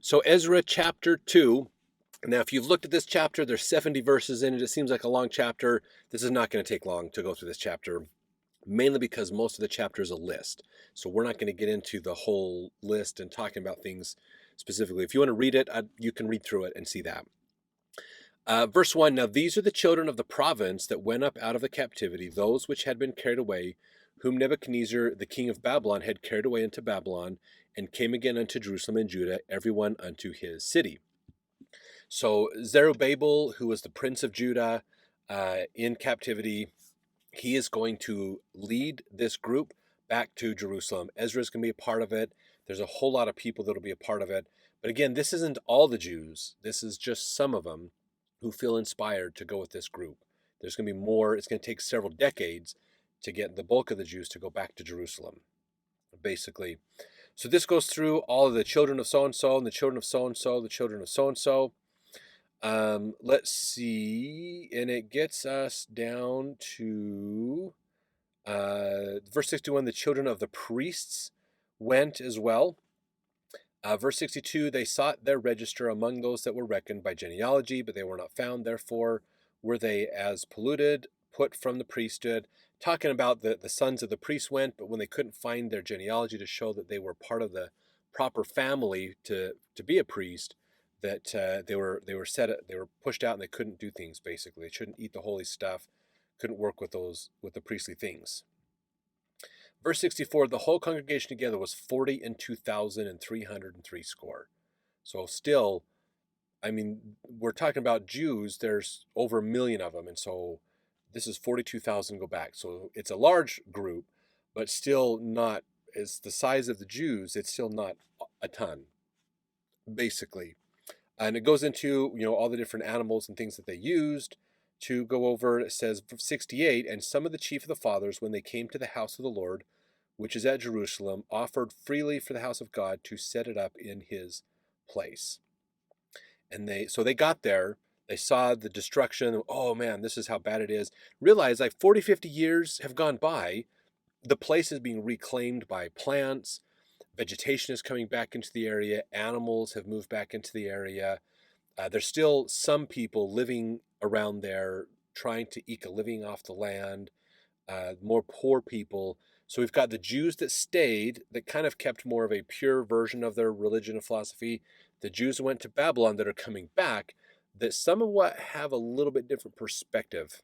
So Ezra chapter 2. Now, if you've looked at this chapter, there's 70 verses in it. It seems like a long chapter. This is not going to take long to go through this chapter, mainly because most of the chapter is a list. So we're not going to get into the whole list and talking about things specifically. If you want to read it, you can read through it and see that. Verse 1, now these are the children of the province that went up out of the captivity, those which had been carried away, whom Nebuchadnezzar the king of Babylon had carried away into Babylon, and came again unto Jerusalem and Judah, every one unto his city. So Zerubbabel, who was the prince of Judah in captivity, he is going to lead this group back to Jerusalem. Ezra is going to be a part of it. There's a whole lot of people that will be a part of it. But again, this isn't all the Jews. This is just some of them who feel inspired to go with this group. There's going to be more. It's going to take several decades to get the bulk of the Jews to go back to Jerusalem, basically. So this goes through all of the children of so-and-so and the children of so-and-so, the children of so-and-so. Let's see, and it gets us down to verse 61, the children of the priests went as well. Verse 62, they sought their register among those that were reckoned by genealogy, but they were not found. Therefore were they as polluted, put from the priesthood. Talking about the sons of the priests went, but when they couldn't find their genealogy to show that they were part of the proper family to be a priest, that they were pushed out and they couldn't do things. Basically, they shouldn't eat the holy stuff, couldn't work with the priestly things. Verse 64, the whole congregation together was 42,303 score. So still, I mean, we're talking about Jews, there's over 1,000,000 of them, and so this is 42,000 go back. So it's a large group, but still not, as the size of the Jews, it's still not a ton, basically. And it goes into, all the different animals and things that they used to go over. It says 68, and some of the chief of the fathers, when they came to the house of the Lord, which is at Jerusalem, offered freely for the house of God to set it up in his place. And they got there, they saw the destruction. Oh man, this is how bad it is. Realize like 40, 50 years have gone by. The place is being reclaimed by plants. Vegetation is coming back into the area. Animals have moved back into the area. There's still some people living around there trying to eke a living off the land, more poor people. So we've got the Jews that stayed, that kind of kept more of a pure version of their religion and philosophy. The Jews that went to Babylon that are coming back, that somewhat have a little bit different perspective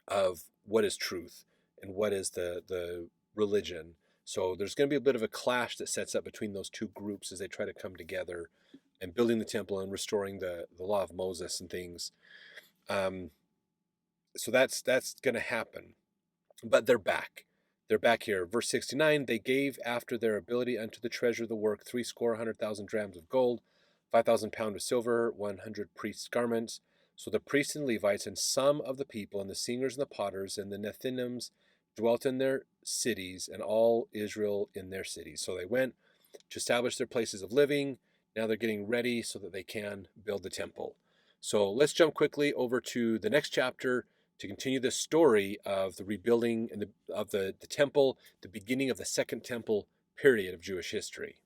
of what is truth and what is the religion. So there's going to be a bit of a clash that sets up between those two groups as they try to come together and building the temple and restoring the law of Moses and things. So that's going to happen. But they're back. They're back here. Verse 69, they gave after their ability unto the treasure of the work 100,000 drams of gold, 5,000 pounds of silver, 100 priests' garments. So the priests and Levites and some of the people and the singers and the potters and the Nethinims dwelt in their cities, and all Israel in their cities. So they went to establish their places of living. Now they're getting ready so that they can build the temple. So let's jump quickly over to the next chapter to continue the story of the rebuilding and of the temple, the beginning of the Second Temple period of Jewish history.